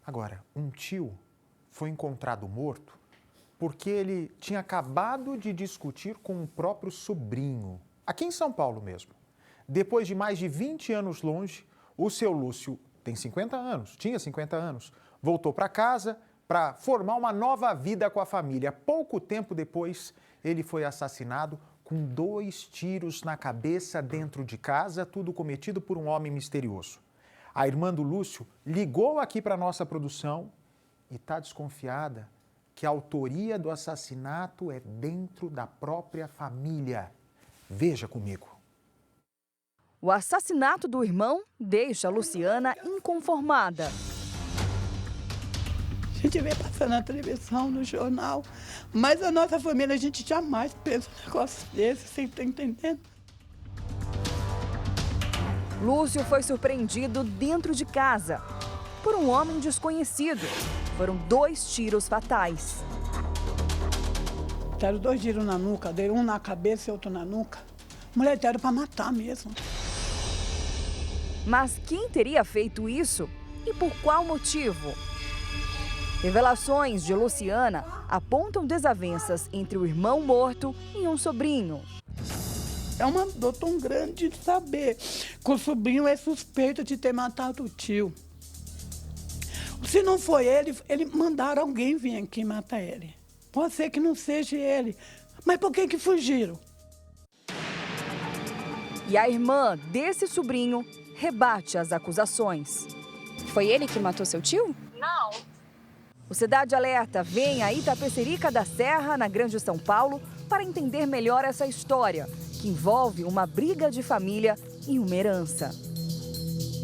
Agora, um tio foi encontrado morto porque ele tinha acabado de discutir com o próprio sobrinho, aqui em São Paulo mesmo. Depois de mais de 20 anos longe, o seu Lúcio tinha 50 anos, voltou para casa para formar uma nova vida com a família. Pouco tempo depois, ele foi assassinado com 2 tiros na cabeça dentro de casa, tudo cometido por um homem misterioso. A irmã do Lúcio ligou aqui para a nossa produção e está desconfiada que a autoria do assassinato é dentro da própria família. Veja comigo. O assassinato do irmão deixa a Luciana inconformada. A gente vê passando na televisão, no jornal, mas a nossa família, a gente jamais pensa um negócio desse, você está entendendo? Lúcio foi surpreendido dentro de casa por um homem desconhecido. Foram 2 tiros fatais. Deram 2 tiros na nuca, deram um na cabeça e outro na nuca. Mulher, deram para matar mesmo. Mas quem teria feito isso e por qual motivo? Revelações de Luciana apontam desavenças entre o irmão morto e um sobrinho. É uma dor tão grande de saber que o sobrinho é suspeito de ter matado o tio. Se não foi ele mandaram alguém vir aqui matar ele. Pode ser que não seja ele. Mas por que fugiram? E a irmã desse sobrinho rebate as acusações. Foi ele que matou seu tio? Não. O Cidade Alerta vem a Itapecerica da Serra, na Grande São Paulo, para entender melhor essa história, que envolve uma briga de família e uma herança.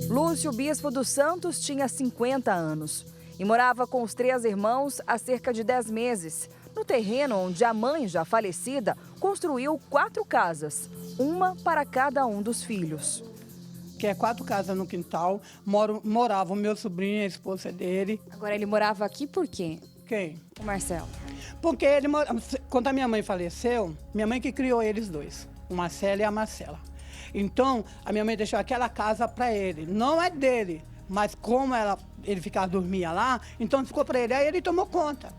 Lúcio Bispo dos Santos tinha 50 anos e morava com os 3 irmãos há cerca de 10 meses, no terreno onde a mãe, já falecida, construiu 4 casas, uma para cada um dos filhos. Que é 4 casas no quintal, morava o meu sobrinho e a esposa dele. Agora, ele morava aqui por quê? Quem? O Marcelo. Porque quando a minha mãe faleceu, minha mãe que criou eles 2, o Marcelo e a Marcela. Então, a minha mãe deixou aquela casa para ele. Não é dele, mas como ele dormia lá, então ficou para ele. Aí ele tomou conta.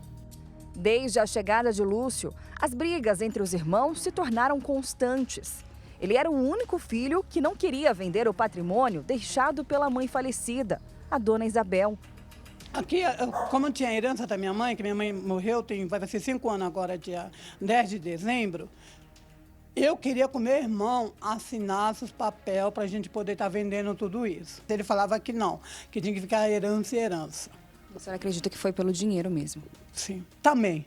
Desde a chegada de Lúcio, as brigas entre os irmãos se tornaram constantes. Ele era o único filho que não queria vender o patrimônio deixado pela mãe falecida, a dona Isabel. Aqui, como tinha a herança da minha mãe, que minha mãe morreu, vai ser 5 anos agora, dia 10 de dezembro, eu queria que o meu irmão assinasse os papéis para a gente poder estar vendendo tudo isso. Ele falava que não, que tinha que ficar herança e herança. A senhora acredita que foi pelo dinheiro mesmo? Sim, também.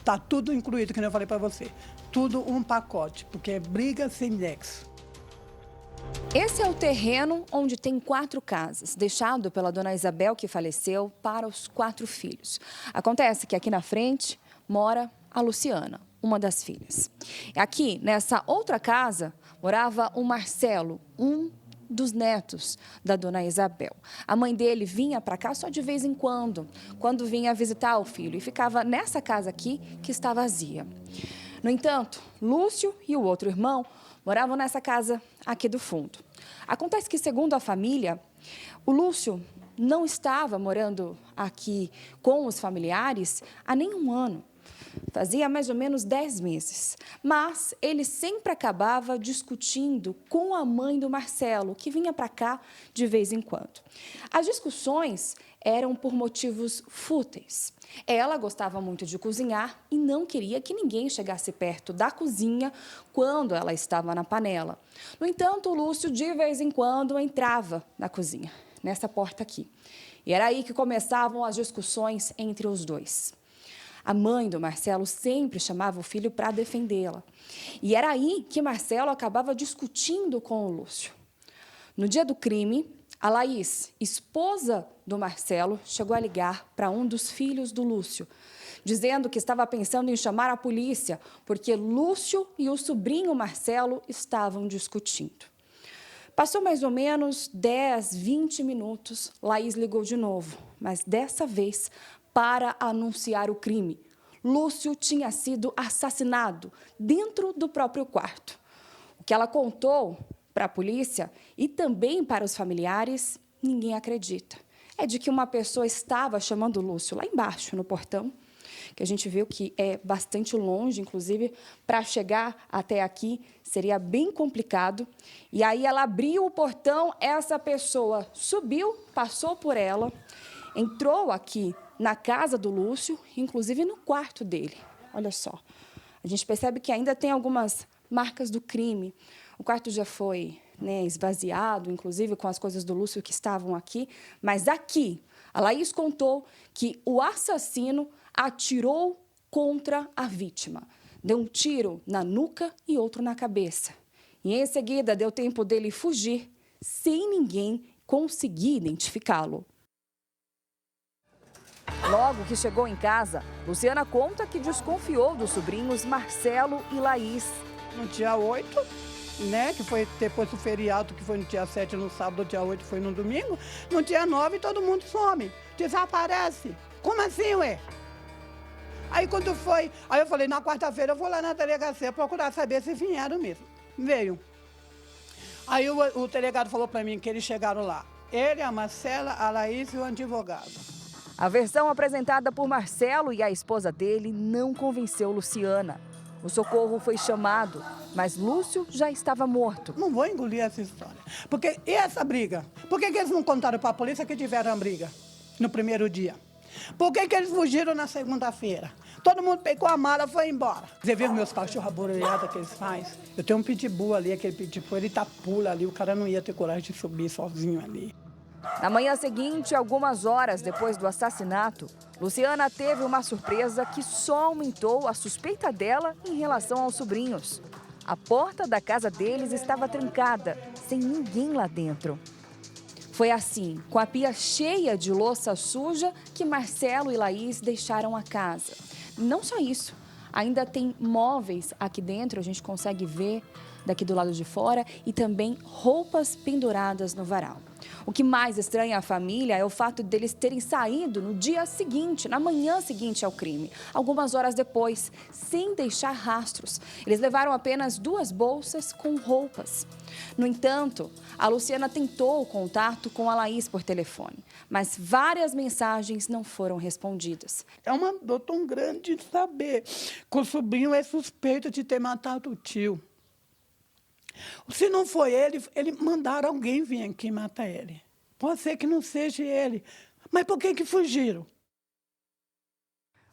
Tá tudo incluído, que eu falei para você. Tudo um pacote, porque é briga sem nexo. Esse é o terreno onde tem 4 casas, deixado pela dona Isabel, que faleceu, para os 4 filhos. Acontece que aqui na frente mora a Luciana, uma das filhas. Aqui, nessa outra casa, morava o Marcelo, um dos netos da dona Isabel. A mãe dele vinha para cá só de vez em quando vinha visitar o filho, e ficava nessa casa aqui que está vazia. No entanto, Lúcio e o outro irmão moravam nessa casa aqui do fundo. Acontece que, segundo a família, o Lúcio não estava morando aqui com os familiares há nem 1 ano. Fazia mais ou menos 10 meses. Mas ele sempre acabava discutindo com a mãe do Marcelo, que vinha para cá de vez em quando. As discussões eram por motivos fúteis. Ela gostava muito de cozinhar e não queria que ninguém chegasse perto da cozinha quando ela estava na panela. No entanto, o Lúcio, de vez em quando, entrava na cozinha, nessa porta aqui. E era aí que começavam as discussões entre os dois. A mãe do Marcelo sempre chamava o filho para defendê-la. E era aí que Marcelo acabava discutindo com o Lúcio. No dia do crime, a Laís, esposa do Marcelo, chegou a ligar para um dos filhos do Lúcio, dizendo que estava pensando em chamar a polícia, porque Lúcio e o sobrinho Marcelo estavam discutindo. Passou mais ou menos 10, 20 minutos, Laís ligou de novo, mas dessa vez para anunciar o crime. Lúcio tinha sido assassinado dentro do próprio quarto. O que ela contou para a polícia e também para os familiares ninguém acredita. É de que uma pessoa estava chamando o Lúcio lá embaixo, no portão, que a gente viu que é bastante longe, inclusive, para chegar até aqui seria bem complicado. E aí ela abriu o portão, essa pessoa subiu, passou por ela, entrou aqui na casa do Lúcio, inclusive no quarto dele. Olha só, a gente percebe que ainda tem algumas marcas do crime. O quarto já foi, né, esvaziado, inclusive com as coisas do Lúcio que estavam aqui. Mas aqui, a Laís contou que o assassino atirou contra a vítima. Deu um tiro na nuca e outro na cabeça. E em seguida deu tempo dele fugir sem ninguém conseguir identificá-lo. Logo que chegou em casa, Luciana conta que desconfiou dos sobrinhos Marcelo e Laís. No dia 8, né, que foi depois do feriado, que foi no dia 7, no sábado, dia 8 foi no domingo. No dia 9, todo mundo some, desaparece. Como assim, ué? Aí quando foi, aí eu falei, na quarta-feira eu vou lá na delegacia procurar saber se vieram mesmo. Veio. Aí o delegado falou para mim que eles chegaram lá. Ele, a Marcela, a Laís e o advogado. A versão apresentada por Marcelo e a esposa dele não convenceu Luciana. O socorro foi chamado, mas Lúcio já estava morto. Não vou engolir essa história. Porque e essa briga? Por que eles não contaram para a polícia que tiveram a briga no primeiro dia? Por que eles fugiram na segunda-feira? Todo mundo pegou a mala e foi embora. Você viu meus cachorros aborreados que eles fazem? Eu tenho um pitbull ali, aquele pitbull, ele tá pula ali, o cara não ia ter coragem de subir sozinho ali. Na manhã seguinte, algumas horas depois do assassinato, Luciana teve uma surpresa que só aumentou a suspeita dela em relação aos sobrinhos. A porta da casa deles estava trancada, sem ninguém lá dentro. Foi assim, com a pia cheia de louça suja, que Marcelo e Laís deixaram a casa. Não só isso, ainda tem móveis aqui dentro, a gente consegue ver daqui do lado de fora, e também roupas penduradas no varal. O que mais estranha a família é o fato deles terem saído no dia seguinte, na manhã seguinte ao crime, algumas horas depois, sem deixar rastros. Eles levaram apenas 2 bolsas com roupas. No entanto, a Luciana tentou o contato com a Laís por telefone, mas várias mensagens não foram respondidas. É uma dor tão grande de saber que o sobrinho é suspeito de ter matado o tio. Se não foi ele mandaram alguém vir aqui matar ele. Pode ser que não seja ele. Mas por que fugiram?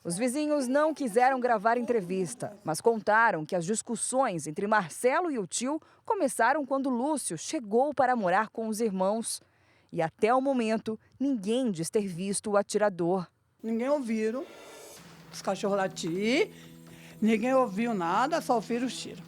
Os vizinhos não quiseram gravar entrevista, mas contaram que as discussões entre Marcelo e o tio começaram quando Lúcio chegou para morar com os irmãos. E até o momento, ninguém diz ter visto o atirador. Ninguém ouviu os cachorros latir, ninguém ouviu nada, só ouviram os tiros.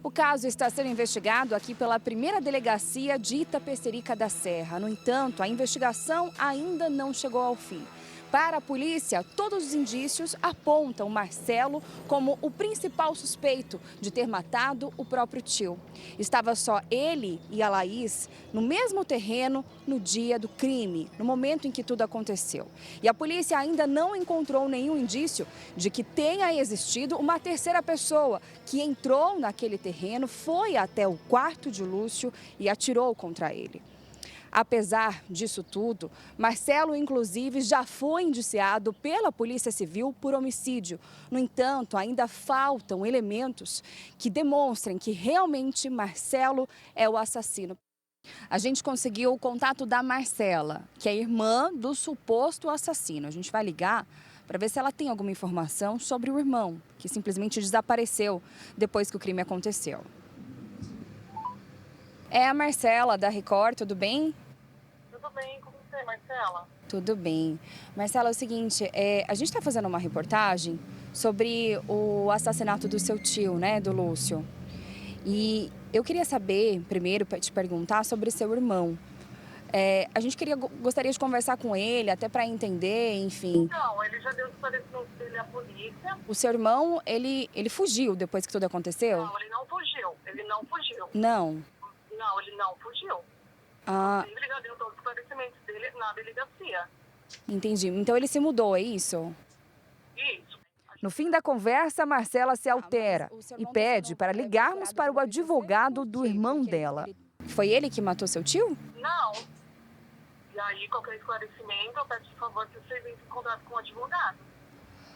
O caso está sendo investigado aqui pela primeira delegacia de Itapecerica da Serra. No entanto, a investigação ainda não chegou ao fim. Para a polícia, todos os indícios apontam Marcelo como o principal suspeito de ter matado o próprio tio. Estava só ele e a Laís no mesmo terreno no dia do crime, no momento em que tudo aconteceu. E a polícia ainda não encontrou nenhum indício de que tenha existido uma terceira pessoa que entrou naquele terreno, foi até o quarto de Lúcio e atirou contra ele. Apesar disso tudo, Marcelo, inclusive, já foi indiciado pela Polícia Civil por homicídio. No entanto, ainda faltam elementos que demonstrem que realmente Marcelo é o assassino. A gente conseguiu o contato da Marcela, que é irmã do suposto assassino. A gente vai ligar para ver se ela tem alguma informação sobre o irmão, que simplesmente desapareceu depois que o crime aconteceu. É a Marcela, da Record, tudo bem? Tudo bem com você, Marcela? Tudo bem. Marcela, é o seguinte, a gente está fazendo uma reportagem sobre o assassinato do seu tio, né, do Lúcio. E eu queria saber, primeiro, para te perguntar sobre seu irmão. A gente gostaria de conversar com ele, até para entender, enfim. Não, ele já deu esclarecimento dele à polícia. O seu irmão, ele fugiu depois que tudo aconteceu? Não, ele não fugiu. Ele não fugiu. Não. Não, ele não fugiu. Ah, Ele já deu todos os esclarecimentos dele na delegacia. entendi. Então ele se mudou, é isso? Isso. No fim da conversa, Marcela se altera e pede para ligarmos para o advogado do irmão dela. Foi ele que matou seu tio? Não, daí, qualquer esclarecimento, eu peço, por favor, que vocês entrem em contato com o advogado.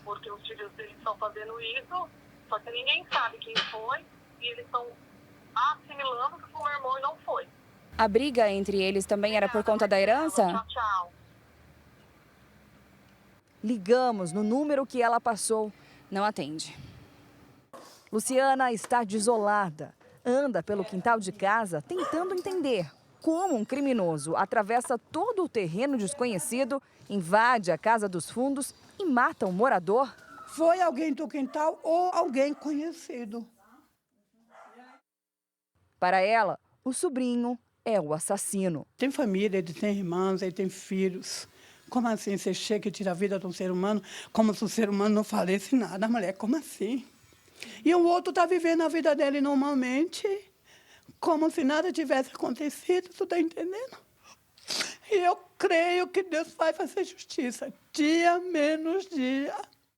Porque os filhos deles estão fazendo isso, só que ninguém sabe quem foi, e eles estão assimilando que foi o meu irmão e não foi. A briga entre eles também era por conta da herança? Tchau, tchau. Ligamos no número que ela passou. Não atende. Luciana está desolada. Anda pelo quintal de casa tentando entender como um criminoso atravessa todo o terreno desconhecido, invade a casa dos fundos e mata um morador. Foi alguém do quintal ou alguém conhecido. Para ela, o sobrinho é o assassino. Tem família, ele tem irmãos, ele tem filhos. Como assim você chega e tira a vida de um ser humano como se o ser humano não falesse nada, mulher? Como assim? E o outro está vivendo a vida dele normalmente, como se nada tivesse acontecido, tu está entendendo? E eu creio que Deus vai fazer justiça, dia menos dia.